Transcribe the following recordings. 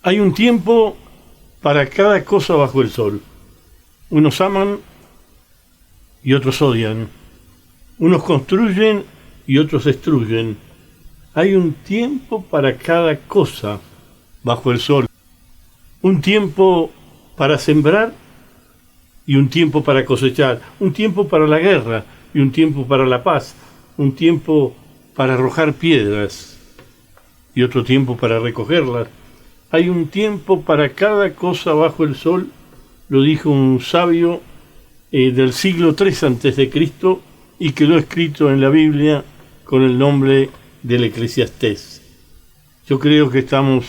Hay un tiempo para cada cosa bajo el sol. Unos aman y otros odian. Unos construyen y otros destruyen. Hay un tiempo para cada cosa bajo el sol. Un tiempo para sembrar y un tiempo para cosechar. Un tiempo para la guerra y un tiempo para la paz. Un tiempo para arrojar piedras y otro tiempo para recogerlas. Hay un tiempo para cada cosa bajo el sol, lo dijo un sabio del siglo III a.C. y quedó escrito en la Biblia con el nombre del Eclesiastés. Yo creo que estamos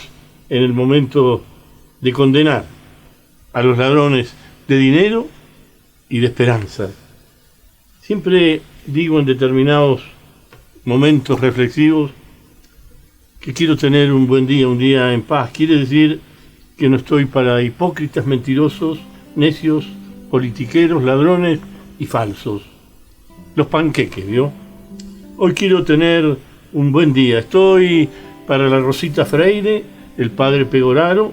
en el momento de condenar a los ladrones de dinero y de esperanza. Siempre digo en determinados momentos reflexivos que quiero tener un buen día, un día en paz. Quiere decir que no estoy para hipócritas, mentirosos, necios, politiqueros, ladrones y falsos. Los panqueques, ¿vio? Hoy quiero tener un buen día. Estoy para la Rosita Freire, el padre Pegoraro,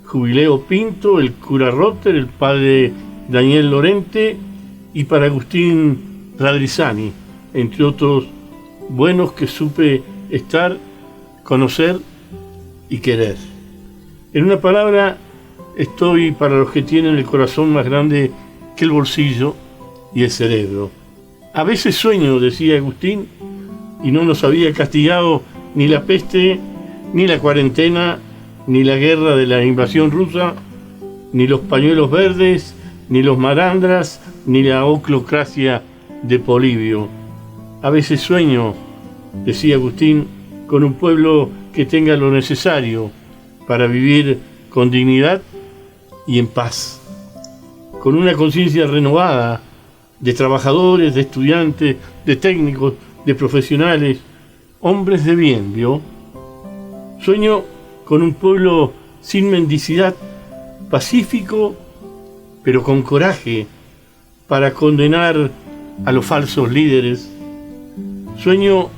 Jubileo Pinto, el cura Rotter, el padre Daniel Lorente y para Agustín Radrizani, entre otros buenos que supe estar, conocer y querer. En una palabra, estoy para los que tienen el corazón más grande que el bolsillo y el cerebro. A veces sueño, decía Agustín, y no nos había castigado ni la peste, ni la cuarentena, ni la guerra de la invasión rusa, ni los pañuelos verdes, ni los marandras, ni la oclocracia de Polibio. A veces sueño, decía Agustín, con un pueblo que tenga lo necesario para vivir con dignidad y en paz, con una conciencia renovada de trabajadores, de estudiantes, de técnicos, de profesionales, hombres de bien, ¿vio? Sueño con un pueblo sin mendicidad, pacífico, pero con coraje para condenar a los falsos líderes. Sueño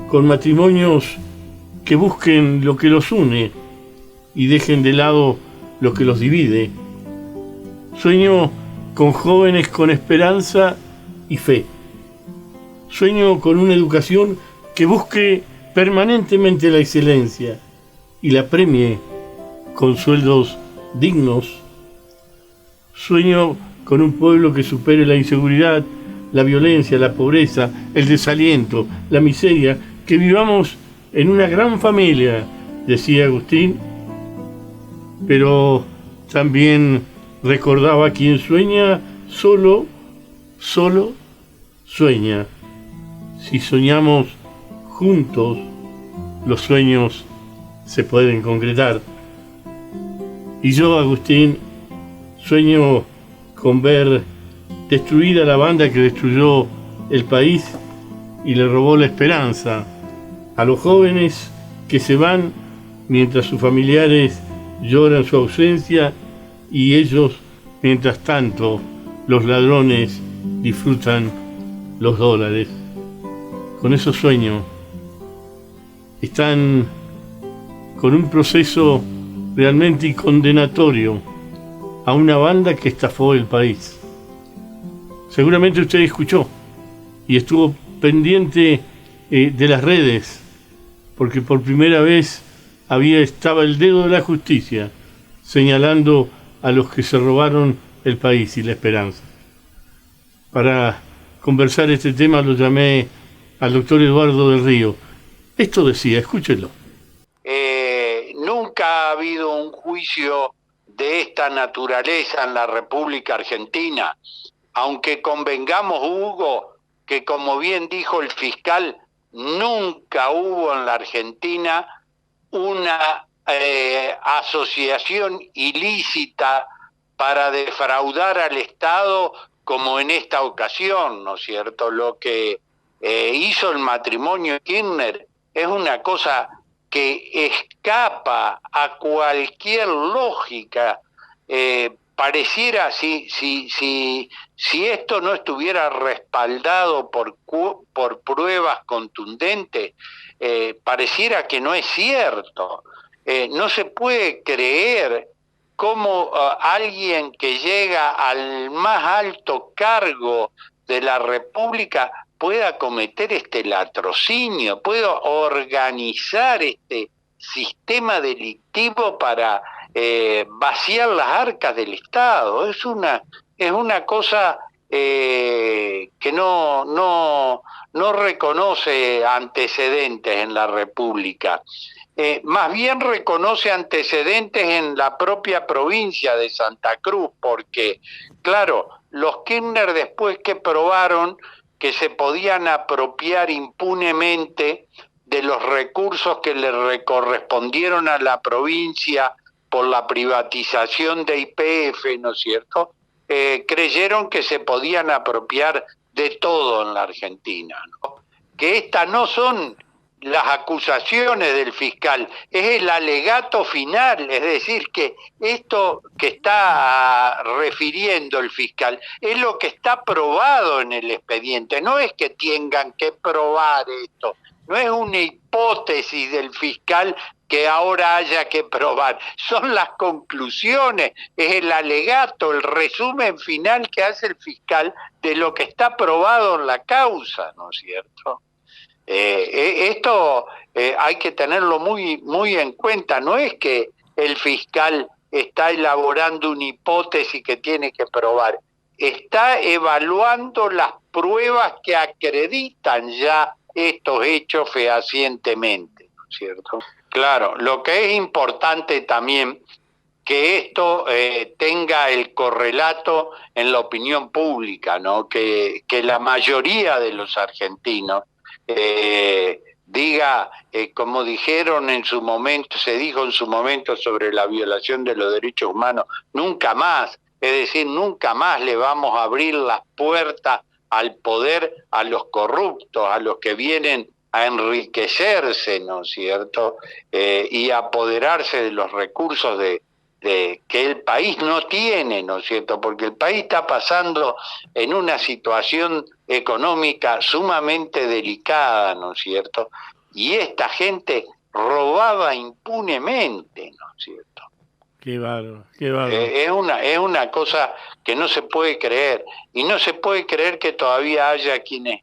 con matrimonios que busquen lo que los une y dejen de lado lo que los divide. Sueño con jóvenes con esperanza y fe. Sueño con una educación que busque permanentemente la excelencia y la premie con sueldos dignos. Sueño con un pueblo que supere la inseguridad, la violencia, la pobreza, el desaliento, la miseria, que vivamos en una gran familia, decía Agustín, pero también recordaba: quien sueña solo sueña. Si soñamos juntos, los sueños se pueden concretar. Y yo, Agustín, sueño con ver destruida la banda que destruyó el país y le robó la esperanza a los jóvenes que se van mientras sus familiares lloran su ausencia y ellos, mientras tanto, los ladrones disfrutan los dólares. Con esos sueños están con un proceso realmente condenatorio a una banda que estafó el país. Seguramente usted escuchó y estuvo pendiente de las redes, porque por primera vez estaba el dedo de la justicia señalando a los que se robaron el país y la esperanza. Para conversar este tema lo llamé al doctor Eduardo del Río. Esto decía, escúchelo. Nunca ha habido un juicio de esta naturaleza en la República Argentina, aunque convengamos, Hugo, que como bien dijo el fiscal, nunca hubo en la Argentina una asociación ilícita para defraudar al Estado como en esta ocasión, ¿no es cierto? Lo que hizo el matrimonio Kirchner es una cosa que escapa a cualquier lógica. Pareciera, si esto no estuviera respaldado por pruebas contundentes, pareciera que no es cierto. no se puede creer cómo alguien que llega al más alto cargo de la República pueda cometer este latrocinio, pueda organizar este sistema delictivo para vaciar las arcas del Estado. Es una cosa que no reconoce antecedentes en la República. Más bien reconoce antecedentes en la propia provincia de Santa Cruz, porque, claro, los Kirchner, después que probaron que se podían apropiar impunemente de los recursos que le correspondieron a la provincia por la privatización de YPF, ¿no es cierto?, creyeron que se podían apropiar de todo en la Argentina, ¿no? Que estas no son las acusaciones del fiscal, es el alegato final, es decir, que esto que está refiriendo el fiscal es lo que está probado en el expediente, no es que tengan que probar esto, no es una hipótesis del fiscal que ahora haya que probar, son las conclusiones, es el alegato, el resumen final que hace el fiscal de lo que está probado en la causa, ¿no es cierto? Esto hay que tenerlo muy en cuenta, no es que el fiscal está elaborando una hipótesis que tiene que probar, está evaluando las pruebas que acreditan ya estos hechos fehacientemente, ¿no es cierto? Claro, lo que es importante también que esto tenga el correlato en la opinión pública, ¿no? Que la mayoría de los argentinos diga, como dijeron en su momento, se dijo en su momento sobre la violación de los derechos humanos, nunca más, es decir, nunca más le vamos a abrir las puertas al poder a los corruptos, a los que vienen a enriquecerse, ¿no es cierto?, y a apoderarse de los recursos que el país no tiene, ¿no es cierto?, porque el país está pasando en una situación económica sumamente delicada, ¿no es cierto?, y esta gente robaba impunemente, ¿no es cierto? Qué bárbaro, qué bárbaro. Es una cosa que no se puede creer, y no se puede creer que todavía haya quienes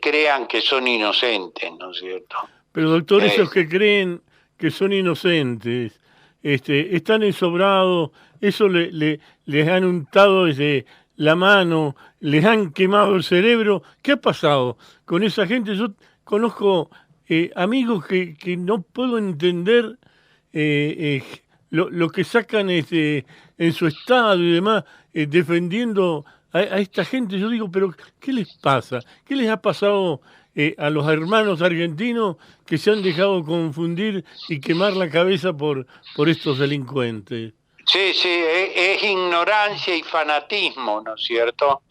crean que son inocentes, ¿no es cierto? Pero doctor, esos que creen que son inocentes, están ensobrados, eso les han untado desde la mano, les han quemado el cerebro. ¿Qué ha pasado con esa gente? Yo conozco amigos que no puedo entender lo que sacan en su estado y demás, defendiendo a esta gente. Yo digo, pero ¿qué les pasa? ¿Qué les ha pasado a los hermanos argentinos que se han dejado confundir y quemar la cabeza por estos delincuentes? Sí, es ignorancia y fanatismo, ¿no es cierto?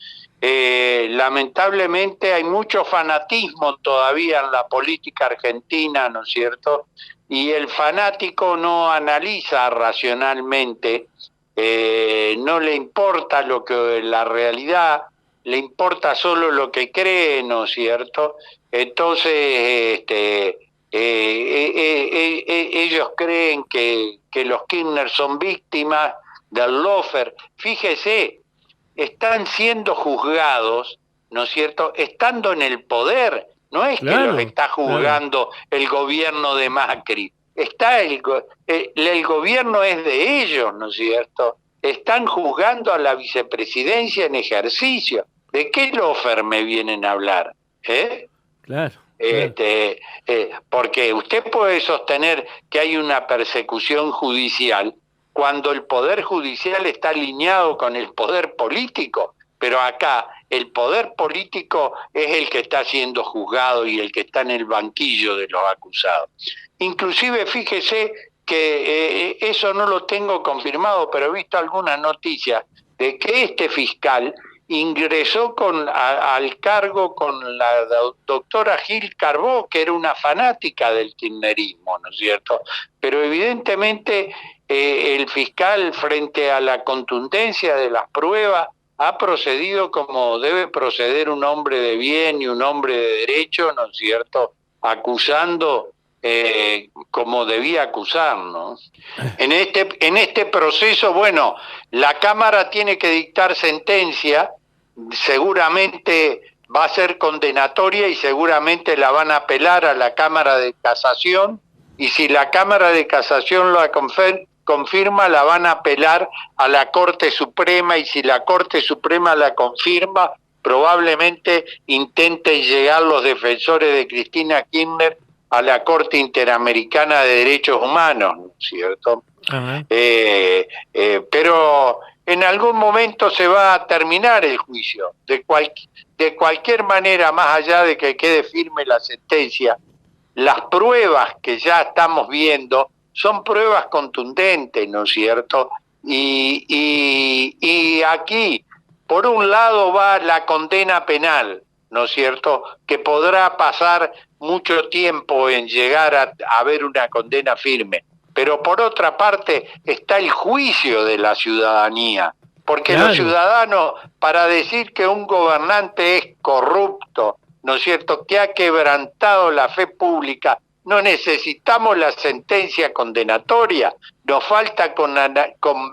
Lamentablemente hay mucho fanatismo todavía en la política argentina, ¿no es cierto? Y el fanático no analiza racionalmente, no le importa lo que la realidad, le importa solo lo que cree, ¿no es cierto? Entonces, ellos creen que los Kirchner son víctimas del lawfare. Fíjese, están siendo juzgados, ¿no es cierto?, estando en el poder. No es claro, que los está juzgando el gobierno de Macri. El gobierno es de ellos, ¿no es cierto? Están juzgando a la vicepresidencia en ejercicio. ¿De qué lawfare me vienen a hablar? Claro. Porque usted puede sostener que hay una persecución judicial cuando el poder judicial está alineado con el poder político, pero acá el poder político es el que está siendo juzgado y el que está en el banquillo de los acusados. Inclusive fíjese que eso no lo tengo confirmado, pero he visto algunas noticias de que este fiscal ingresó al cargo con la doctora Gil Carbó, que era una fanática del kirchnerismo, ¿no es cierto? Pero evidentemente el fiscal, frente a la contundencia de las pruebas, ha procedido como debe proceder un hombre de bien y un hombre de derecho, ¿no es cierto?, acusando como debía acusar, ¿no? En este proceso, bueno, la Cámara tiene que dictar sentencia, seguramente va a ser condenatoria y seguramente la van a apelar a la Cámara de Casación, y si la Cámara de Casación lo confirma, la van a apelar a la Corte Suprema, y si la Corte Suprema la confirma, probablemente intenten llegar los defensores de Cristina Kirchner a la Corte Interamericana de Derechos Humanos, ¿no es cierto? Pero en algún momento se va a terminar el juicio. De cualquier manera, más allá de que quede firme la sentencia, las pruebas que ya estamos viendo son pruebas contundentes, ¿no es cierto? Y aquí, por un lado, va la condena penal, ¿no es cierto?, que podrá pasar mucho tiempo en llegar a ver una condena firme. Pero por otra parte está el juicio de la ciudadanía, porque claro, los ciudadanos, para decir que un gobernante es corrupto, ¿no es cierto?, que ha quebrantado la fe pública, no necesitamos la sentencia condenatoria, nos falta con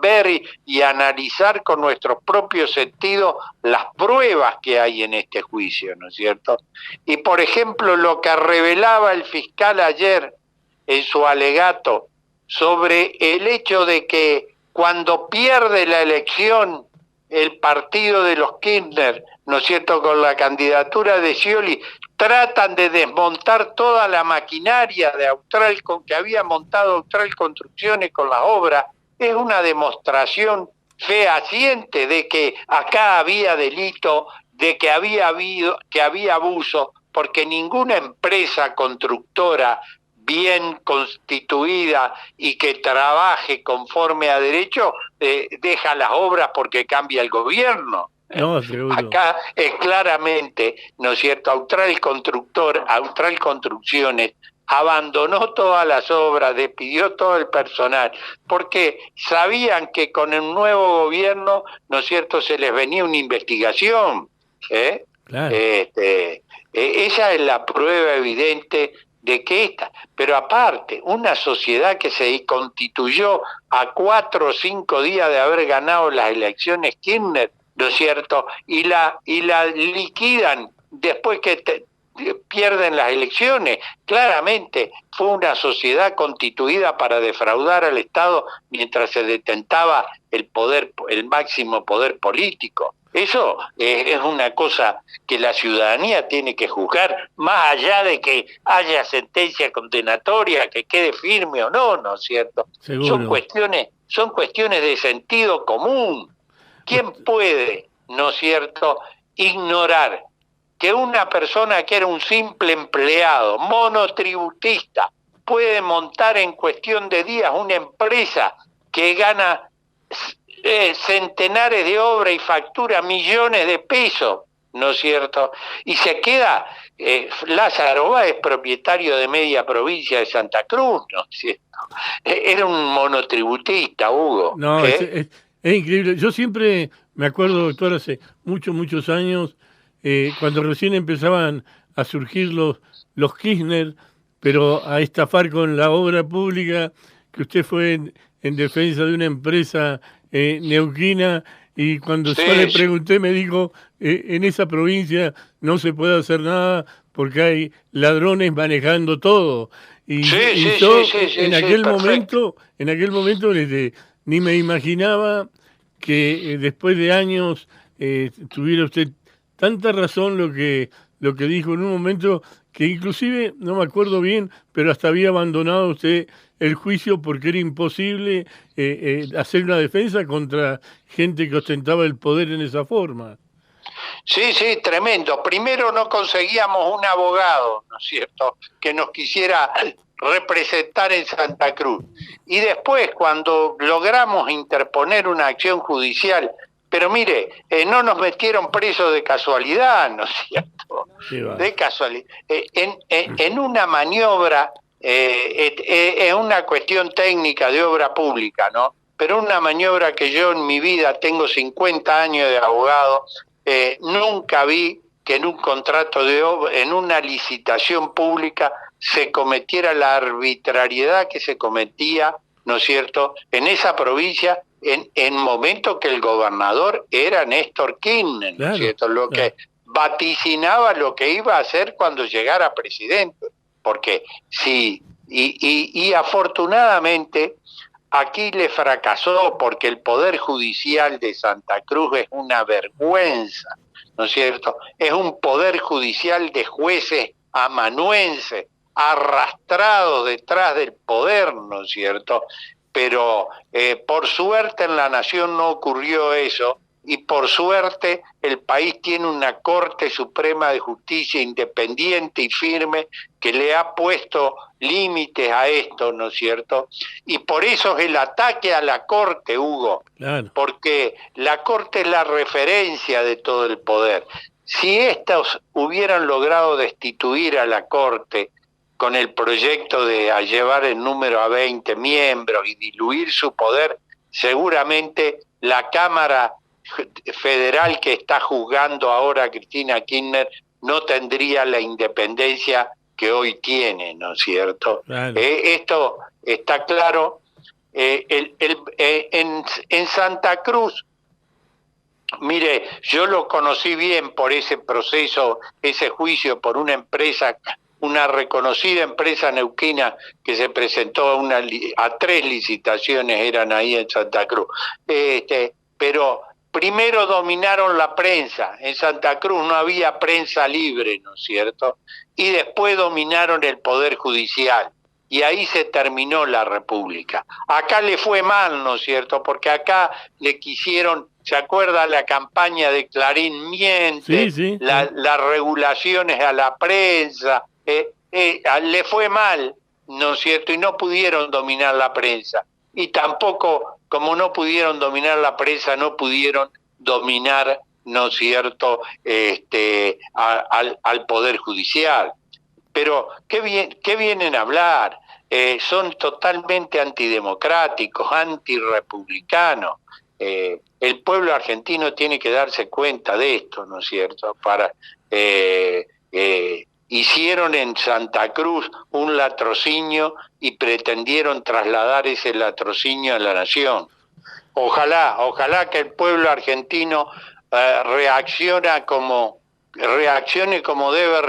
ver y analizar con nuestros propios sentidos las pruebas que hay en este juicio, ¿no es cierto? Y por ejemplo, lo que revelaba el fiscal ayer en su alegato sobre el hecho de que cuando pierde la elección el partido de los Kirchner, ¿no es cierto?, con la candidatura de Scioli, tratan de desmontar toda la maquinaria de Austral, que había montado Austral Construcciones con las obras, es una demostración fehaciente de que acá había delito, de que había abuso, porque ninguna empresa constructora bien constituida y que trabaje conforme a derecho deja las obras porque cambia el gobierno. No, seguro. Acá es claramente, ¿no es cierto?, Austral Construcciones abandonó todas las obras, despidió todo el personal, porque sabían que con el nuevo gobierno, ¿no es cierto?, se les venía una investigación. Claro. Esa es la prueba evidente de que pero aparte, una sociedad que se constituyó a 4 o 5 días de haber ganado las elecciones Kirchner, ¿no es cierto?, y la liquidan después que pierden las elecciones. Claramente fue una sociedad constituida para defraudar al Estado mientras se detentaba el máximo poder político. Eso es una cosa que la ciudadanía tiene que juzgar, más allá de que haya sentencia condenatoria, que quede firme o no, ¿no es cierto? Seguro. Son cuestiones de sentido común. ¿Quién puede, no es cierto, ignorar que una persona que era un simple empleado, monotributista, puede montar en cuestión de días una empresa que gana centenares de obras y factura millones de pesos, ¿no es cierto? Y se queda, Lázaro Báez es propietario de media provincia de Santa Cruz, ¿no es cierto? Era un monotributista, Hugo. No, es increíble. Yo siempre me acuerdo, doctor, hace muchos años, cuando recién empezaban a surgir los Kirchner, pero a estafar con la obra pública, que usted fue en defensa de una empresa neuquina, y cuando yo le pregunté me dijo, en esa provincia no se puede hacer nada porque hay ladrones manejando todo. Y yo en aquel momento ni me imaginaba que después de años tuviera usted tanta razón lo que dijo en un momento, que inclusive, no me acuerdo bien, pero hasta había abandonado usted el juicio porque era imposible hacer una defensa contra gente que ostentaba el poder en esa forma. Sí, tremendo. Primero no conseguíamos un abogado, ¿no es cierto?, que nos quisiera representar en Santa Cruz. Y después, cuando logramos interponer una acción judicial, pero mire, no nos metieron presos de casualidad, ¿no es cierto? Sí, va. De casualidad. En una maniobra, es una cuestión técnica de obra pública, ¿no? Pero una maniobra que yo en mi vida, tengo 50 años de abogado, nunca vi que en un contrato de obra, en una licitación pública, se cometiera la arbitrariedad que se cometía, ¿no es cierto?, en esa provincia en momento que el gobernador era Néstor Kirchner, ¿no es cierto?, lo que vaticinaba lo que iba a hacer cuando llegara presidente, porque sí, y afortunadamente aquí le fracasó porque el Poder Judicial de Santa Cruz es una vergüenza, ¿no es cierto? Es un Poder Judicial de jueces amanuenses, arrastrados detrás del poder, ¿no es cierto? Pero por suerte en la nación no ocurrió eso, y por suerte el país tiene una Corte Suprema de Justicia independiente y firme que le ha puesto límites a esto, ¿no es cierto? Y por eso es el ataque a la Corte, Hugo, claro, porque la Corte es la referencia de todo el poder. Si estos hubieran logrado destituir a la Corte con el proyecto de llevar el número a 20 miembros y diluir su poder, seguramente la Cámara Federal que está juzgando ahora a Cristina Kirchner no tendría la independencia que hoy tiene, ¿no es cierto? Claro. Esto está claro. En Santa Cruz, mire, yo lo conocí bien por ese proceso, ese juicio por una empresa, una reconocida empresa neuquina que se presentó a 3 licitaciones, eran ahí en Santa Cruz. Pero primero dominaron la prensa, en Santa Cruz no había prensa libre, ¿no es cierto? Y después dominaron el Poder Judicial, y ahí se terminó la República. Acá le fue mal, ¿no es cierto? Porque acá le quisieron, ¿se acuerda la campaña de Clarín Miente? Sí. Las regulaciones a la prensa, le fue mal, ¿no es cierto? Y no pudieron dominar la prensa. Y tampoco, como no pudieron dominar la prensa, no pudieron dominar, ¿no es cierto?, al Poder Judicial. Pero, ¿qué vienen a hablar? Son totalmente antidemocráticos, antirrepublicanos. El pueblo argentino tiene que darse cuenta de esto, ¿no es cierto? Hicieron en Santa Cruz un latrocinio y pretendieron trasladar ese latrocinio a la nación. Ojalá que el pueblo argentino reaccione como debe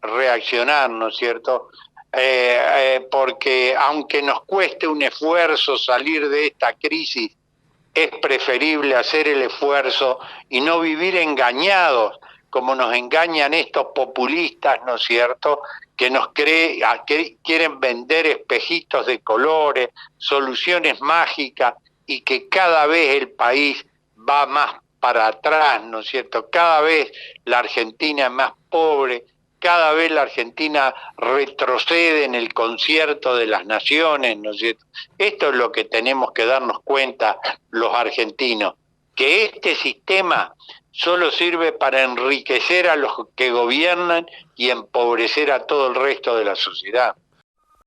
reaccionar, ¿no es cierto? Porque aunque nos cueste un esfuerzo salir de esta crisis, es preferible hacer el esfuerzo y no vivir engañados, como nos engañan estos populistas, ¿no es cierto?, que quieren vender espejitos de colores, soluciones mágicas, y que cada vez el país va más para atrás, ¿no es cierto? Cada vez la Argentina es más pobre, cada vez la Argentina retrocede en el concierto de las naciones, ¿no es cierto? Esto es lo que tenemos que darnos cuenta los argentinos, que este sistema solo sirve para enriquecer a los que gobiernan y empobrecer a todo el resto de la sociedad.